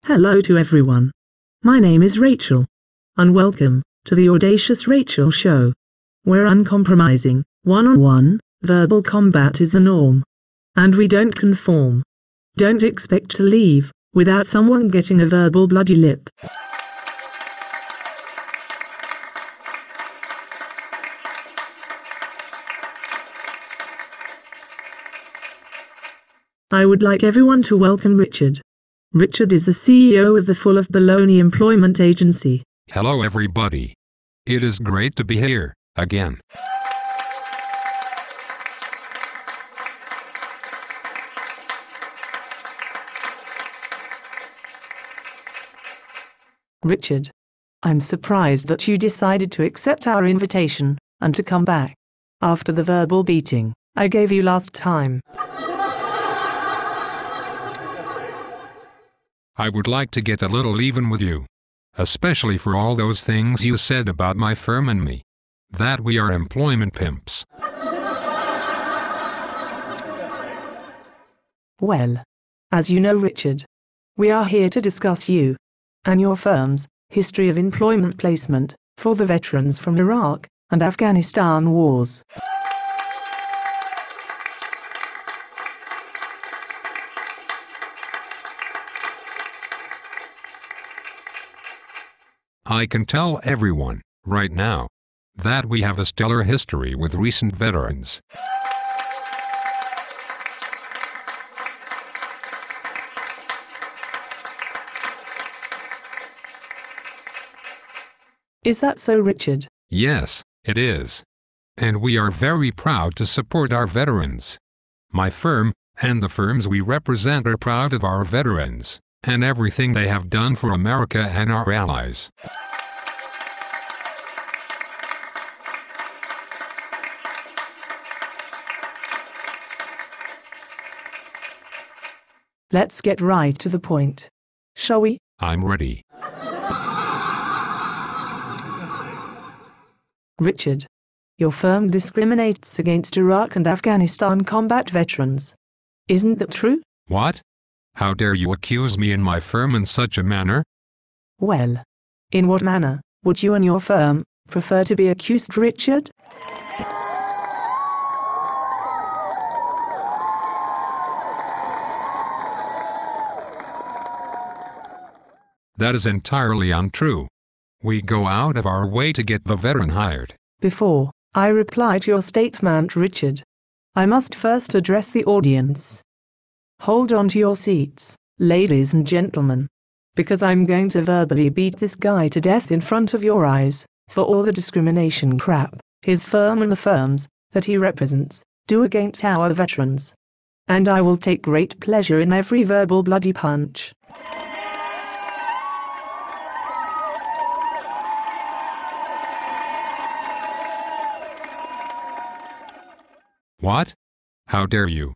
Hello to everyone. My name is Rachel, and welcome to the Audacious Rachel Show, where uncompromising, one-on-one, verbal combat is the norm. And we don't conform. Don't expect to leave without someone getting a verbal bloody lip. I would like everyone to welcome Richard. Richard is the CEO of the Full of Baloney Employment Agency. Hello everybody. It is great to be here, again. Richard, I'm surprised that you decided to accept our invitation, and to come back after the verbal beating I gave you last time. I would like to get a little even with you. Especially for all those things you said about my firm and me. That we are employment pimps. Well, as you know, Richard, we are here to discuss you and your firm's history of employment placement for the veterans from Iraq and Afghanistan wars. I can tell everyone, right now, that we have a stellar history with recent veterans. Is that so, Richard? Yes, it is. And we are very proud to support our veterans. My firm, and the firms we represent, are proud of our veterans and everything they have done for America and our allies. Let's get right to the point, shall we? I'm ready. Richard, your firm discriminates against Iraq and Afghanistan combat veterans. Isn't that true? What? How dare you accuse me and my firm in such a manner? Well, in what manner would you and your firm prefer to be accused, Richard? That is entirely untrue. We go out of our way to get the veteran hired. Before I reply to your statement, Richard, I must first address the audience. Hold on to your seats, ladies and gentlemen, because I'm going to verbally beat this guy to death in front of your eyes for all the discrimination crap his firm and the firms that he represents do against our veterans. And I will take great pleasure in every verbal bloody punch. What? How dare you?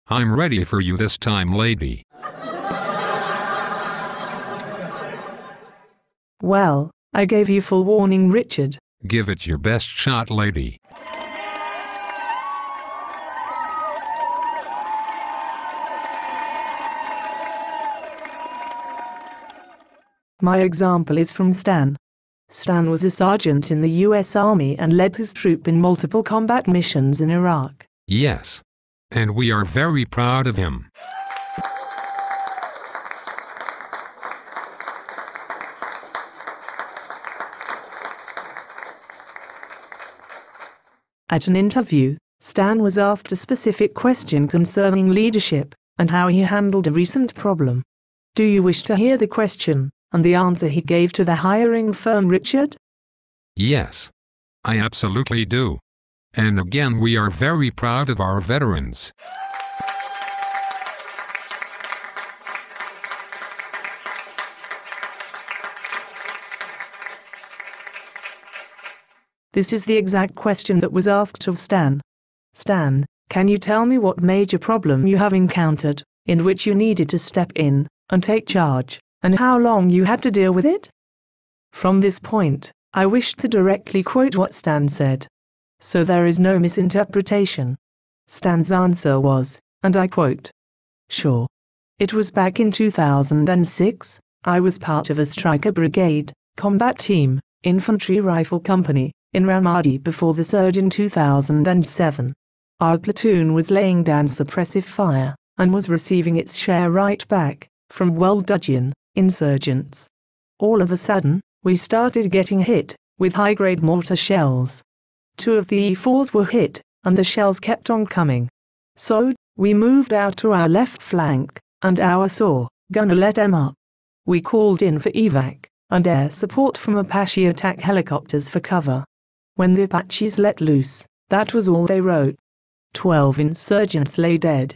I'm ready for you this time, lady. Well, I gave you full warning, Richard. Give it your best shot, lady. My example is from Stan. Stan was a sergeant in the U.S. Army and led his troop in multiple combat missions in Iraq. Yes. And we are very proud of him. At an interview, Stan was asked a specific question concerning leadership and how he handled a recent problem. Do you wish to hear the question and the answer he gave to the hiring firm, Richard? Yes. I absolutely do. And again, we are very proud of our veterans. This is the exact question that was asked of Stan. Stan, can you tell me what major problem you have encountered, in which you needed to step in and take charge, and how long you had to deal with it? From this point, I wish to directly quote what Stan said, so there is no misinterpretation. Stan's answer was, and I quote, "Sure. It was back in 2006, I was part of a Striker Brigade, combat team, infantry rifle company, in Ramadi before the surge in 2007. Our platoon was laying down suppressive fire, and was receiving its share right back, from well-dudgeon insurgents. All of a sudden, we started getting hit, with high-grade mortar shells. 2 of the E4s were hit, and the shells kept on coming. So, we moved out to our left flank, and our SAW gunner let them up. We called in for evac, and air support from Apache attack helicopters for cover. When the Apaches let loose, that was all they wrote. 12 insurgents lay dead.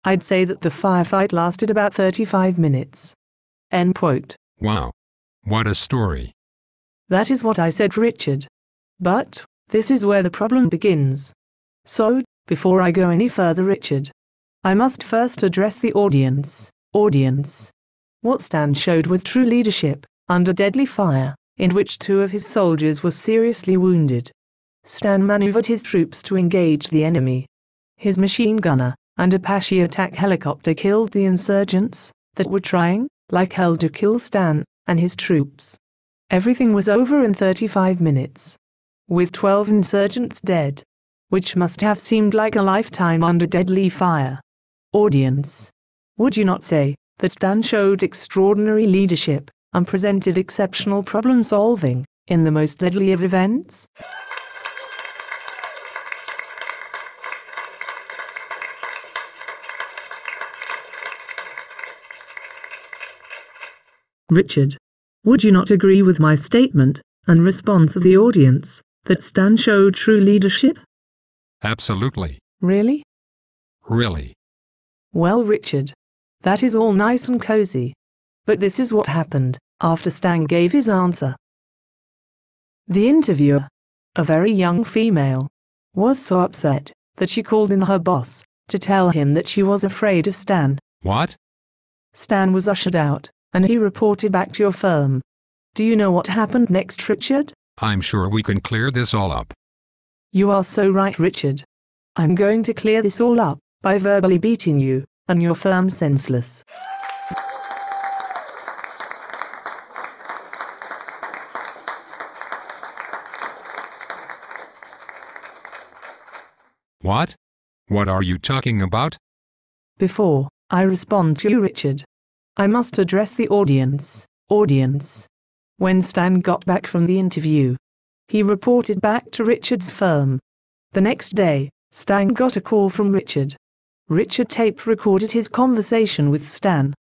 I'd say that the firefight lasted about 35 minutes. End quote. Wow. What a story. That is what I said, Richard. But, this is where the problem begins. So, before I go any further, Richard, I must first address the audience. What Stan showed was true leadership, under deadly fire, in which 2 of his soldiers were seriously wounded. Stan maneuvered his troops to engage the enemy. His machine gunner and Apache attack helicopter killed the insurgents that were trying, like hell, to kill Stan and his troops. Everything was over in 35 minutes. With 12 insurgents dead, which must have seemed like a lifetime under deadly fire. Audience, would you not say that Stan showed extraordinary leadership and presented exceptional problem-solving in the most deadly of events? Richard, would you not agree with my statement and response of the audience that Stan showed true leadership? Absolutely. Really? Really. Well, Richard, that is all nice and cozy. But this is what happened after Stan gave his answer. The interviewer, a very young female, was so upset that she called in her boss to tell him that she was afraid of Stan. What? Stan was ushered out, and he reported back to your firm. Do you know what happened next, Richard? I'm sure we can clear this all up. You are so right, Richard. I'm going to clear this all up by verbally beating you and your firm senseless. What? What are you talking about? Before I respond to you, Richard, I must address the audience. When Stan got back from the interview, he reported back to Richard's firm. The next day, Stan got a call from Richard. Richard tape recorded his conversation with Stan.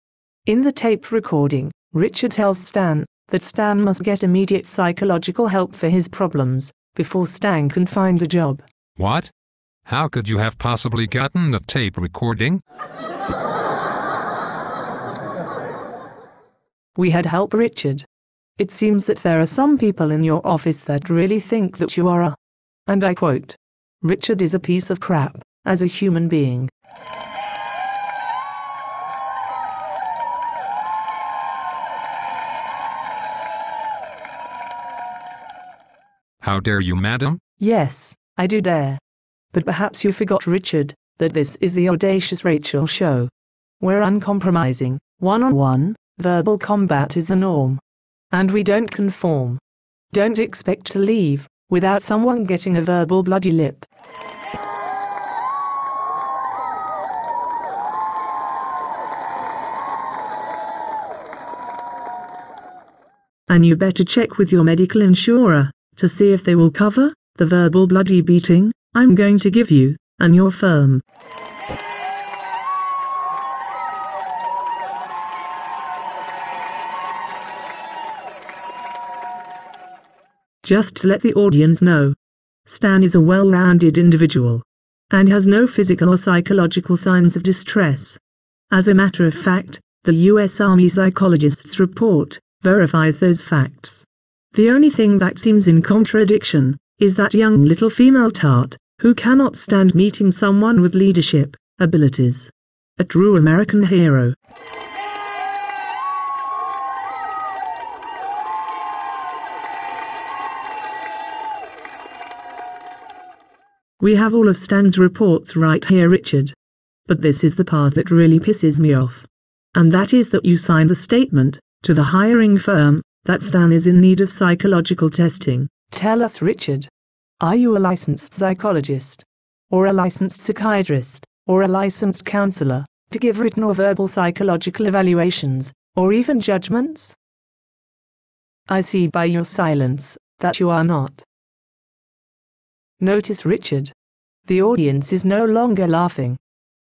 In the tape recording, Richard tells Stan that Stan must get immediate psychological help for his problems before Stan can find the job. What? How could you have possibly gotten the tape recording? We had help, Richard. It seems that there are some people in your office that really think that you are a, and I quote, Richard is a piece of crap, as a human being. How dare you, madam? Yes, I do dare. But perhaps you forgot, Richard, that this is the Audacious Rachel Show. Where uncompromising, one-on-one, verbal combat is a norm. And we don't conform. Don't expect to leave without someone getting a verbal bloody lip. And you better check with your medical insurer to see if they will cover the verbal bloody beating I'm going to give you and your firm. Just to let the audience know, Stan is a well-rounded individual and has no physical or psychological signs of distress. As a matter of fact, the U.S. Army psychologist's report verifies those facts. The only thing that seems in contradiction is that young little female tart who cannot stand meeting someone with leadership abilities. A true American hero. We have all of Stan's reports right here, Richard. But this is the part that really pisses me off. And that is that you signed the statement to the hiring firm, that Stan is in need of psychological testing. Tell us, Richard. Are you a licensed psychologist? Or a licensed psychiatrist? Or a licensed counselor, to give written or verbal psychological evaluations, or even judgments? I see by your silence that you are not. Notice, Richard. The audience is no longer laughing.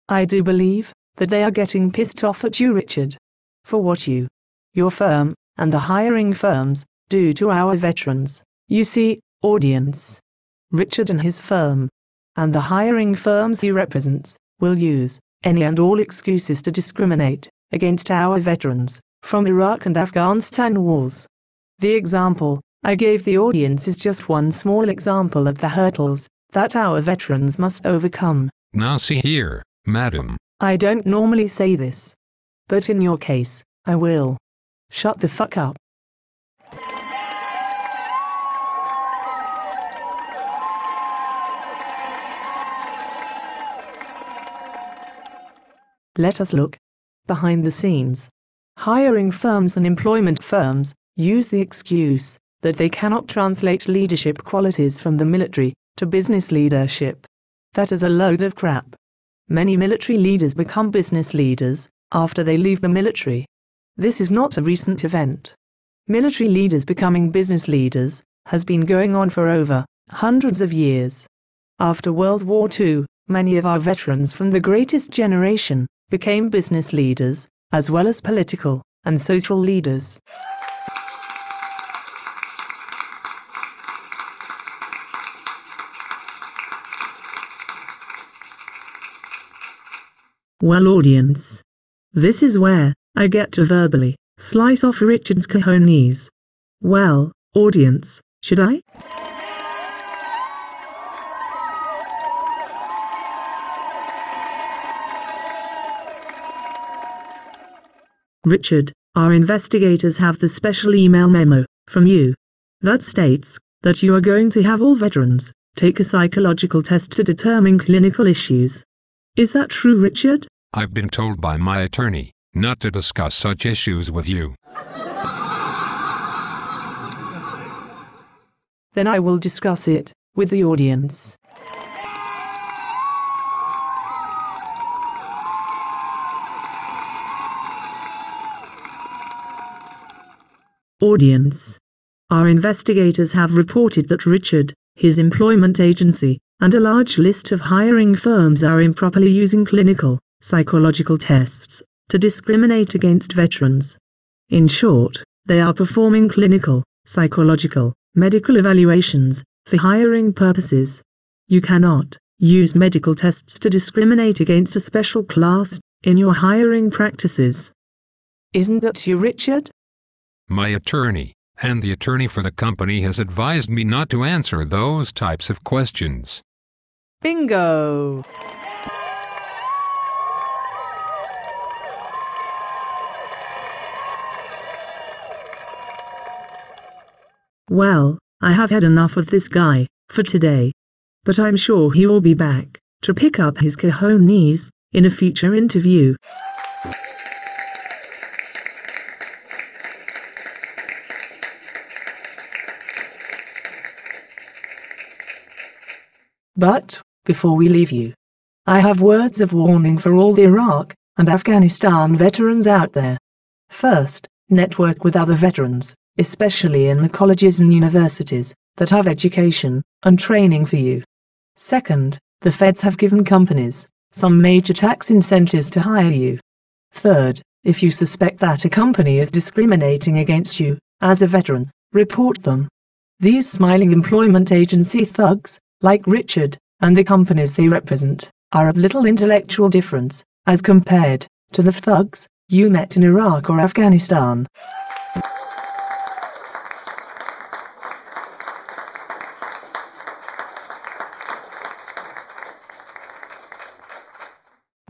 I do believe that they are getting pissed off at you, Richard, for what you, your firm, and the hiring firms do to our veterans. You see, audience, Richard and his firm, and the hiring firms he represents, will use any and all excuses to discriminate against our veterans from Iraq and Afghanistan wars. The example I gave the audience is just one small example of the hurdles that our veterans must overcome. Now see here, madam. I don't normally say this, but in your case, I will. Shut the fuck up. Let us look behind the scenes. Hiring firms and employment firms use the excuse that they cannot translate leadership qualities from the military to business leadership. That is a load of crap. Many military leaders become business leaders after they leave the military. This is not a recent event. Military leaders becoming business leaders has been going on for over hundreds of years. After World War II, many of our veterans from the greatest generation became business leaders, as well as political and social leaders. Well, audience, this is where I get to verbally slice off Richard's cojones. Well, audience, should I? Richard, our investigators have the special email memo from you that states that you are going to have all veterans take a psychological test to determine clinical issues. Is that true, Richard? I've been told by my attorney not to discuss such issues with you. Then I will discuss it with the audience. Audience. Our investigators have reported that Richard, his employment agency, and a large list of hiring firms are improperly using clinical, psychological tests to discriminate against veterans. In short, they are performing clinical, psychological, medical evaluations for hiring purposes. You cannot use medical tests to discriminate against a special class in your hiring practices. Isn't that true, Richard? My attorney, and the attorney for the company, has advised me not to answer those types of questions. Bingo! Well, I have had enough of this guy for today. But I'm sure he will be back to pick up his cojones in a future interview. But, before we leave you, I have words of warning for all the Iraq and Afghanistan veterans out there. First, network with other veterans, especially in the colleges and universities that have education and training for you. Second, the feds have given companies some major tax incentives to hire you. Third, if you suspect that a company is discriminating against you as a veteran, report them. These smiling employment agency thugs, like Richard, and the companies they represent, are of little intellectual difference as compared to the thugs you met in Iraq or Afghanistan.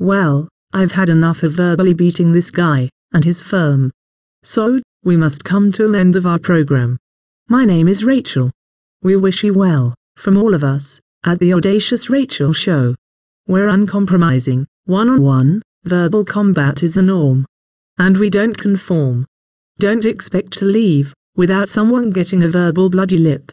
Well, I've had enough of verbally beating this guy and his firm. So, we must come to an end of our program. My name is Rachel. We wish you well, from all of us, at the Audacious Rachel Show. Where uncompromising, one-on-one, verbal combat is a norm. And we don't conform Don't expect to leave without someone getting a verbal bloody lip.